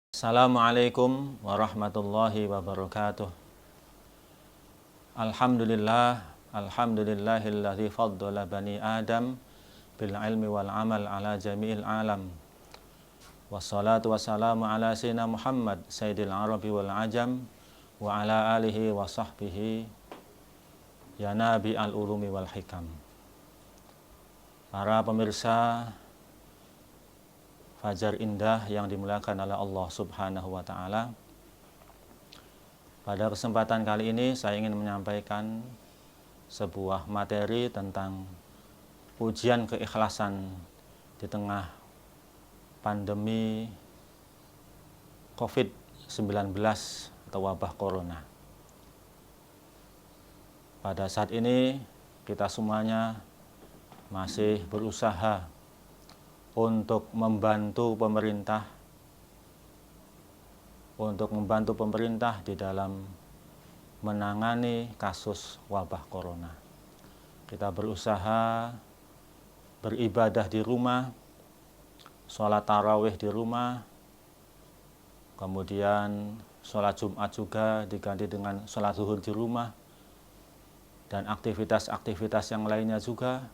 Assalamualaikum warahmatullahi wabarakatuh. Alhamdulillahilladzi faddala bani Adam bil ilmi wal amal ala jami'il alam. Wassalatu wassalamu ala sayyidina Muhammad sayyidil arabi wal ajam wa ala alihi wa sahbihi ya nabi al ulumi wal hikam. Para pemirsa Fajar Indah yang dimuliakan oleh Allah Subhanahu wa Ta'ala, pada kesempatan kali ini saya ingin menyampaikan sebuah materi tentang ujian keikhlasan di tengah pandemi COVID-19 atau wabah corona. Pada saat ini kita semuanya masih berusaha untuk membantu pemerintah di dalam menangani kasus wabah corona. Kita berusaha beribadah di rumah, sholat tarawih di rumah, kemudian sholat Jumat juga diganti dengan sholat zuhur di rumah, dan aktivitas-aktivitas yang lainnya juga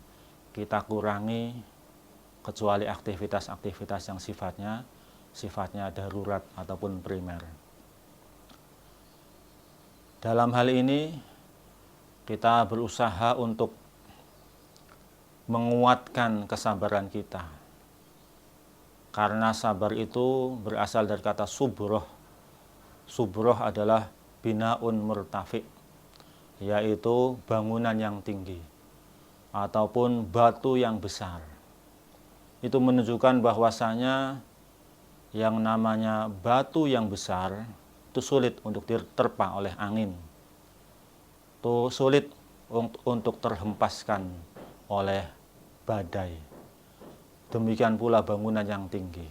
kita kurangi, kecuali aktivitas-aktivitas yang sifatnya darurat ataupun primer. Dalam hal ini kita berusaha untuk menguatkan kesabaran kita, karena sabar itu berasal dari kata subroh. Subroh adalah binaun murtafi, yaitu bangunan yang tinggi ataupun batu yang besar. Itu menunjukkan bahwasanya yang namanya batu yang besar itu sulit untuk diterpa oleh angin, itu sulit untuk terhempaskan oleh badai. Demikian pula bangunan yang tinggi,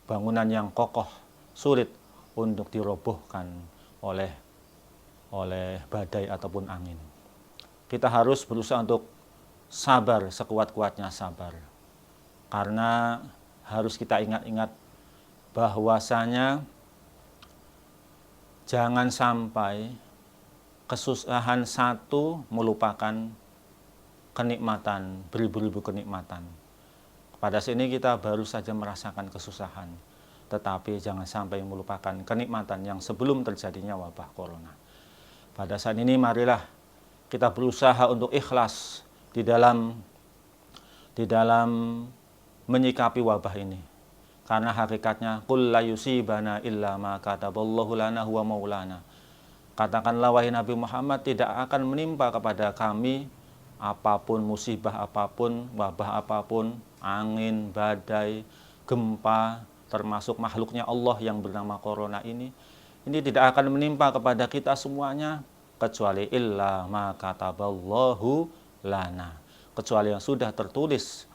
bangunan yang kokoh, sulit untuk dirobohkan oleh badai ataupun angin. Kita harus berusaha untuk sabar sekuat-kuatnya sabar. Karena harus kita ingat-ingat bahwasanya jangan sampai kesusahan satu melupakan kenikmatan, beribu-ribu kenikmatan. Pada sini kita baru saja merasakan kesusahan, tetapi jangan sampai melupakan kenikmatan yang sebelum terjadinya wabah corona. Pada saat ini marilah kita berusaha untuk ikhlas di dalam menyikapi wabah ini, karena hakikatnya qul la yusibana illa ma kataballahu lana huwa maulana. Katakanlah wahai Nabi Muhammad, tidak akan menimpa kepada kami apapun, musibah apapun, wabah apapun, angin, badai, gempa, termasuk makhluknya Allah yang bernama corona ini tidak akan menimpa kepada kita semuanya kecuali illa ma kataballahu lana, kecuali yang sudah tertulis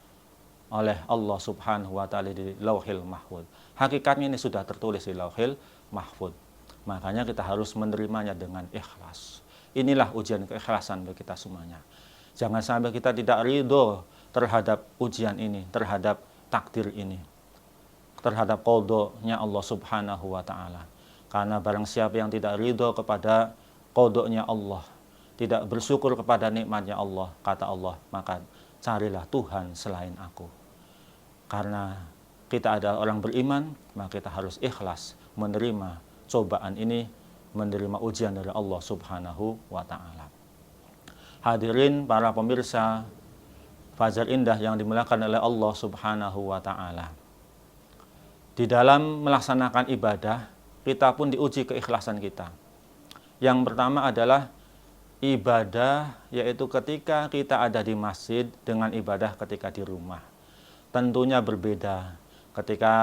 oleh Allah Subhanahu wa Ta'ala di Lauhil Mahfuz. Hakikatnya ini sudah tertulis di Lauhil Mahfuz. Makanya kita harus menerimanya dengan ikhlas. Inilah ujian keikhlasan bagi kita semuanya. Jangan sampai kita tidak ridho terhadap ujian ini, terhadap takdir ini, terhadap qadha-nya Allah Subhanahu wa Ta'ala. Karena barang siapa yang tidak ridho kepada qadha-nya Allah, tidak bersyukur kepada nikmatnya Allah, kata Allah, maka carilah Tuhan selain aku. Karena kita adalah orang beriman, maka kita harus ikhlas menerima cobaan ini, menerima ujian dari Allah Subhanahu wa Ta'ala. Hadirin para pemirsa Fajar Indah yang dimuliakan oleh Allah Subhanahu wa Ta'ala. Di dalam melaksanakan ibadah, kita pun diuji keikhlasan kita. Yang pertama adalah ibadah, yaitu ketika kita ada di masjid dengan ibadah ketika di rumah. Tentunya berbeda ketika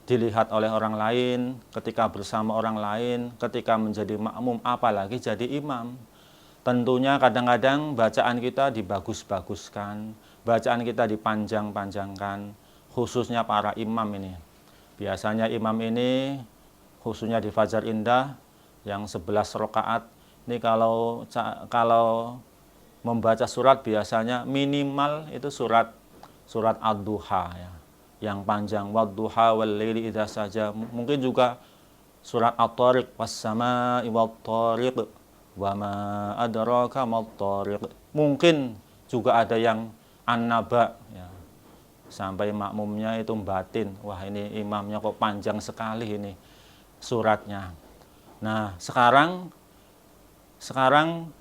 dilihat oleh orang lain, ketika bersama orang lain, ketika menjadi makmum, apalagi jadi imam. Tentunya kadang-kadang bacaan kita dibagus-baguskan, bacaan kita dipanjang-panjangkan, khususnya para imam ini. Biasanya imam ini, khususnya di Fajar Indah, yang 11 rakaat, ini kalau membaca surat biasanya minimal itu surat Ad-Duha ya, yang panjang, wadduha wal laili idza saja. Mungkin juga surat At-Tariq, was-samaa'i wat-tariq, wa ma adraka mat-tariq. Mungkin juga ada yang An-Naba, ya, sampai makmumnya itu batin, wah ini imamnya kok panjang sekali ini suratnya. Nah, sekarang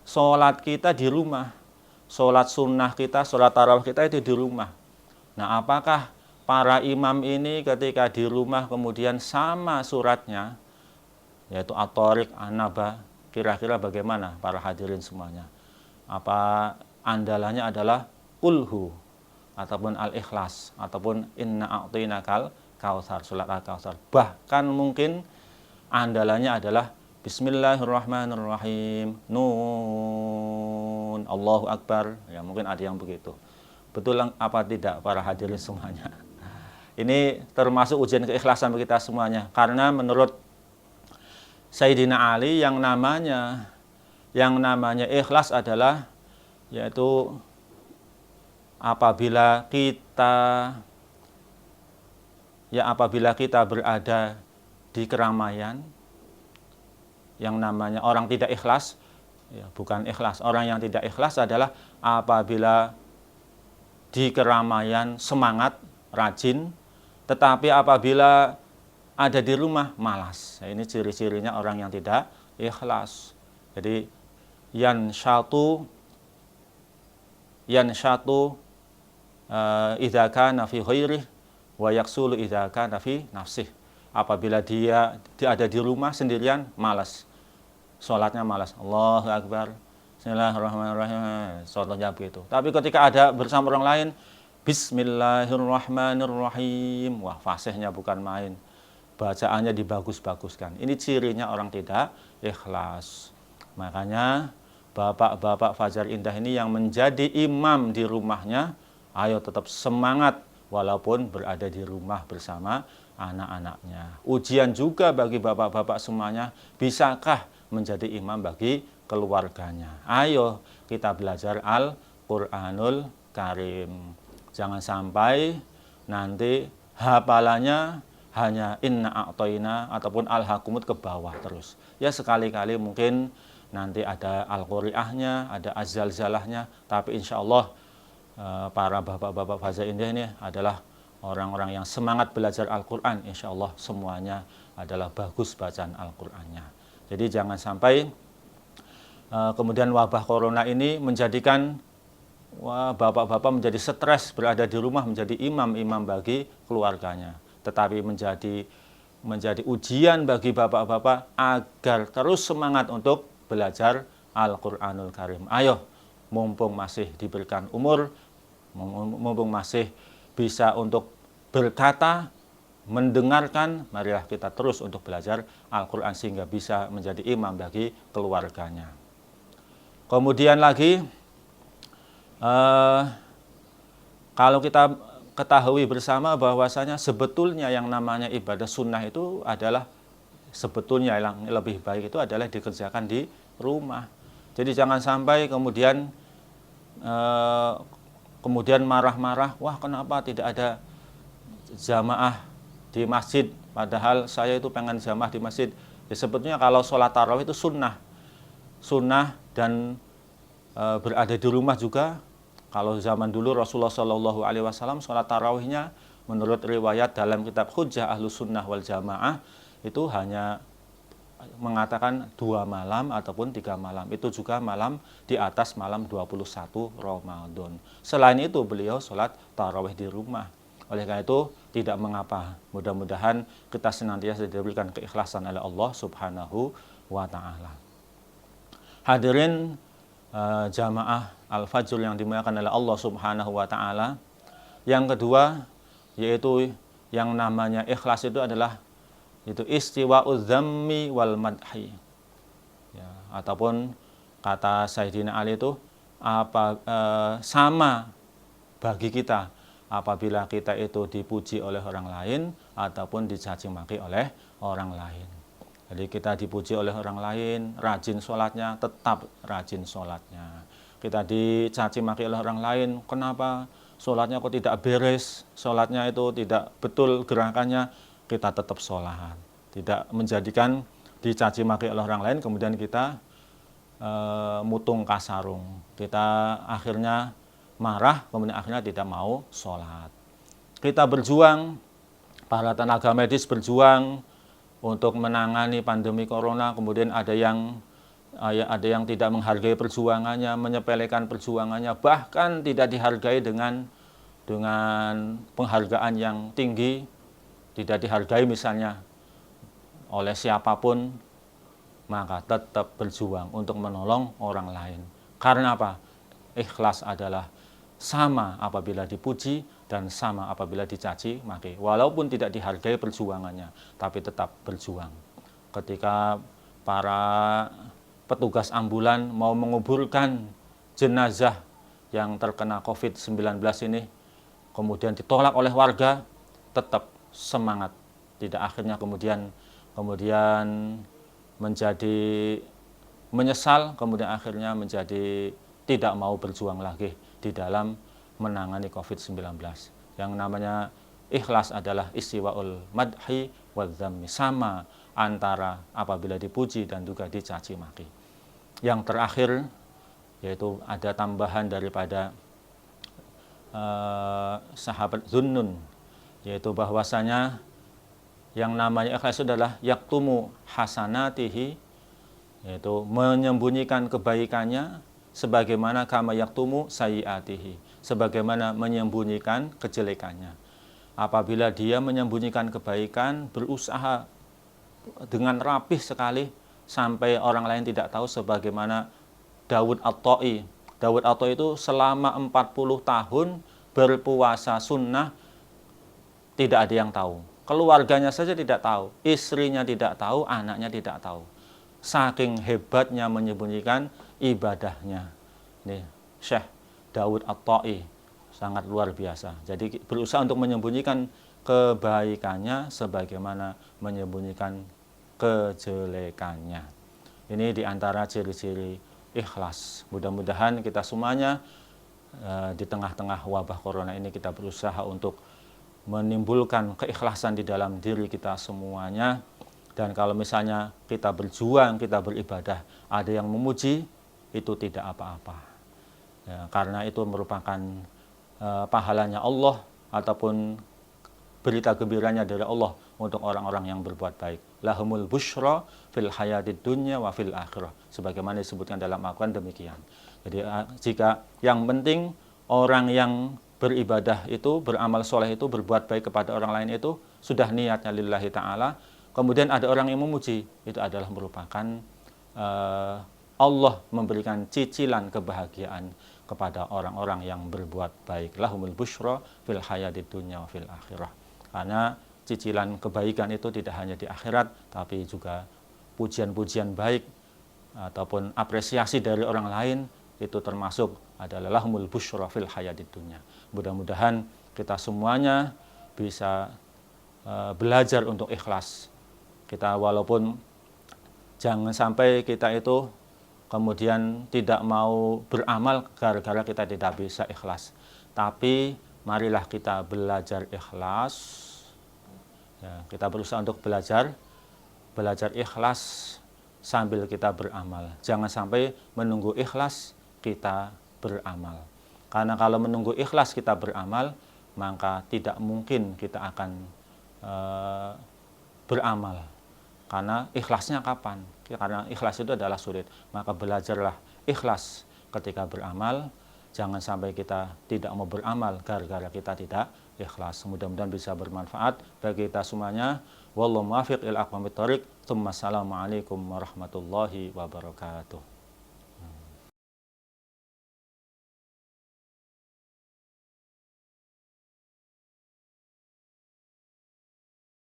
sholat kita di rumah, sholat sunnah kita, sholat tarawih kita itu di rumah. Nah, apakah para imam ini ketika di rumah kemudian sama suratnya, yaitu At-Tariq, An-Naba, kira-kira bagaimana para hadirin semuanya? Apa andalannya adalah Qulhu, ataupun Al-Ikhlas, ataupun Inna a'tainakal kautsar, surat Al-Kautsar. Bahkan mungkin andalannya adalah Bismillahirrahmanirrahim, Nun, Allahu Akbar. Ya, mungkin ada yang begitu. Betul apa tidak para hadirin semuanya? Ini termasuk ujian keikhlasan bagi kita semuanya. Karena menurut Sayyidina Ali yang namanya ikhlas adalah yaitu apabila kita berada di keramaian, yang namanya orang tidak ikhlas, ya, bukan ikhlas. Orang yang tidak ikhlas adalah apabila di keramaian semangat, rajin, tetapi apabila ada di rumah malas. Nah, ini ciri-cirinya orang yang tidak ikhlas. Jadi yanshatu idza kana fi ghairihi wa yaksulu idza kana fi nafsihi. Apabila dia ada di rumah sendirian malas, sholatnya malas, Allahu Akbar, Bismillahirrahmanirrahim, sholatnya begitu. Tapi ketika ada bersama orang lain, Bismillahirrahmanirrahim, wah fasihnya bukan main, bacaannya dibagus-baguskan. Ini cirinya orang tidak ikhlas. Makanya bapak-bapak Fajar Indah ini yang menjadi imam di rumahnya, ayo tetap semangat walaupun berada di rumah bersama anak-anaknya. Ujian juga bagi bapak-bapak semuanya, bisakah menjadi imam bagi keluarganya? Ayo kita belajar Al-Qur'anul Karim. Jangan sampai nanti hafalannya hanya inna a'toina ataupun al-hakumut ke bawah terus. Ya sekali-kali mungkin nanti ada al-quri'ahnya, ada az-zalzalahnya, tapi insya Allah para bapak-bapak Fajar Indah ini adalah orang-orang yang semangat belajar Al-Quran, insya Allah semuanya adalah bagus bacaan Al-Qurannya. Jadi jangan sampai kemudian wabah corona ini menjadikan bapak-bapak menjadi stres berada di rumah menjadi imam-imam bagi keluarganya. Tetapi menjadi ujian bagi bapak-bapak agar terus semangat untuk belajar Al-Quranul Karim. Ayo, mumpung masih diberikan umur, mumpung masih bisa untuk berkata, mendengarkan, marilah kita terus untuk belajar Al-Quran sehingga bisa menjadi imam bagi keluarganya. Kemudian lagi, kalau kita ketahui bersama bahwasanya sebetulnya yang namanya ibadah sunnah itu adalah sebetulnya yang lebih baik itu adalah dikerjakan di rumah. Jadi jangan sampai kemudian marah-marah, wah kenapa tidak ada jamaah di masjid, padahal saya itu pengen jamaah di masjid. Ya, sebetulnya kalau sholat tarawih itu sunnah dan berada di rumah juga. Kalau zaman dulu Rasulullah SAW sholat tarawihnya menurut riwayat dalam kitab Hujjah Ahlus Sunnah wal Jamaah itu hanya mengatakan 2 malam ataupun 3 malam. Itu juga malam di atas malam 21 Ramadan. Selain itu beliau sholat tarawih di rumah. Oleh karena itu tidak mengapa. Mudah-mudahan kita senantiasa diberikan keikhlasan oleh Allah Subhanahu wa Ta'ala. Hadirin jamaah Al-Fajr yang dimuliakan oleh Allah Subhanahu wa Ta'ala. Yang kedua yaitu yang namanya ikhlas itu adalah itu istiwa'udz dzammi wal madhi. Ya, ataupun kata Sayyidina Ali itu sama bagi kita apabila kita itu dipuji oleh orang lain ataupun dicaci maki oleh orang lain. Jadi kita dipuji oleh orang lain, rajin sholatnya, tetap rajin sholatnya. Kita dicaci maki oleh orang lain, kenapa sholatnya kok tidak beres, sholatnya itu tidak betul gerakannya, kita tetap sholat. Tidak menjadikan dicaci maki oleh orang lain, kemudian kita mutung kasarung. Kita akhirnya marah, kemudian akhirnya tidak mau sholat. Kita berjuang, para tenaga medis berjuang untuk menangani pandemi corona, kemudian ada yang tidak menghargai perjuangannya, menyepelekan perjuangannya, bahkan tidak dihargai dengan penghargaan yang tinggi, tidak dihargai misalnya oleh siapapun, maka tetap berjuang untuk menolong orang lain. Karena apa? Ikhlas adalah sama apabila dipuji dan sama apabila dicaci maki. Walaupun tidak dihargai perjuangannya, tapi tetap berjuang. Ketika para petugas ambulan mau menguburkan jenazah yang terkena COVID-19 ini, kemudian ditolak oleh warga, tetap semangat. Tidak akhirnya kemudian menjadi menyesal, kemudian akhirnya menjadi tidak mau berjuang lagi di dalam menangani COVID-19. Yang namanya ikhlas adalah istiwaul madhi wa dzammi, sama antara apabila dipuji dan juga dicaci maki. Yang terakhir yaitu ada tambahan daripada sahabat Zunnun, yaitu bahwasanya yang namanya ikhlas adalah yaktumu hasanatihi, yaitu menyembunyikan kebaikannya, sebagaimana kama yaktumu sayyiatihi, sebagaimana menyembunyikan kejelekannya. Apabila dia menyembunyikan kebaikan, berusaha dengan rapih sekali sampai orang lain tidak tahu, sebagaimana Daud At-Ta'i. Daud At-Ta'i itu selama 40 tahun berpuasa sunnah, tidak ada yang tahu. Keluarganya saja tidak tahu, istrinya tidak tahu, anaknya tidak tahu. Saking hebatnya menyembunyikan ibadahnya. Nih, Syekh Daud At-Ta'i sangat luar biasa. Jadi berusaha untuk menyembunyikan kebaikannya sebagaimana menyembunyikan kejelekannya. Ini diantara ciri-ciri ikhlas. Mudah-mudahan kita semuanya di tengah-tengah wabah corona ini kita berusaha untuk menimbulkan keikhlasan di dalam diri kita semuanya. Dan kalau misalnya kita berjuang, kita beribadah, ada yang memuji, itu tidak apa-apa. Ya, karena itu merupakan pahalanya Allah ataupun berita gembiranya dari Allah untuk orang-orang yang berbuat baik. Lahumul busyra fil hayatid dunya wa fil akhirah. Sebagaimana disebutkan dalam Al-Quran demikian. Jadi jika yang penting orang yang beribadah itu, beramal soleh itu, berbuat baik kepada orang lain itu, sudah niatnya lillahi ta'ala, kemudian ada orang yang memuji, itu adalah merupakan Allah memberikan cicilan kebahagiaan kepada orang-orang yang berbuat baik. Lahumul busyra fil hayatid dunya wa fil akhirah. Karena cicilan kebaikan itu tidak hanya di akhirat, tapi juga pujian-pujian baik ataupun apresiasi dari orang lain, itu termasuk adalah lahumul busyra fil hayatid dunya. Mudah-mudahan kita semuanya bisa belajar untuk ikhlas. Kita walaupun jangan sampai kita itu kemudian tidak mau beramal gara-gara kita tidak bisa ikhlas. Tapi marilah kita belajar ikhlas. Ya, kita berusaha untuk belajar ikhlas sambil kita beramal. Jangan sampai menunggu ikhlas kita beramal. Karena kalau menunggu ikhlas kita beramal, maka tidak mungkin kita akan beramal. Karena ikhlasnya kapan? Karena ikhlas itu adalah sulit. Maka belajarlah ikhlas ketika beramal. Jangan sampai kita tidak mau beramal gara-gara kita tidak ikhlas. Mudah-mudahan bisa bermanfaat bagi kita semuanya. Wallahu muwaffiq ila aqwamit thoriq. Assalamualaikum warahmatullahi wabarakatuh.